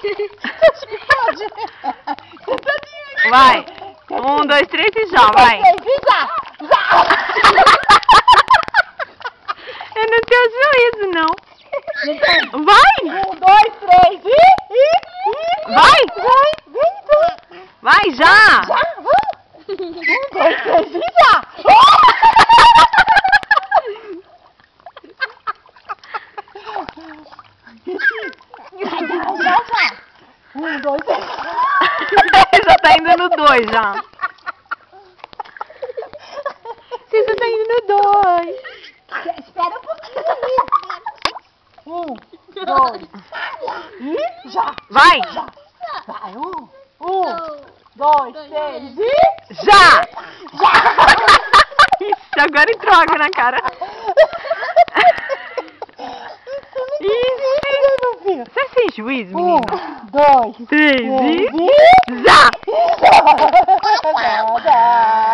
Acho que pode. Vai. 1, 2, 3 e já, vai. Eu não tenho juízo, não. Vai. 1, 2, 3 e... Vai. Vai, já. Já, vamos. 1, 2, 3 e já. Já. 1, 2, 3. Já tá indo no 2 já. Você já tá indo no 2. Espera um pouquinho. 1, 2 e já. Vai. Vai, 1, 2, 3 e... Já. Isso, agora entrou água na cara. Isso. Você é sem juízo, menino? 1, 2, 3 e... e... Já. Já.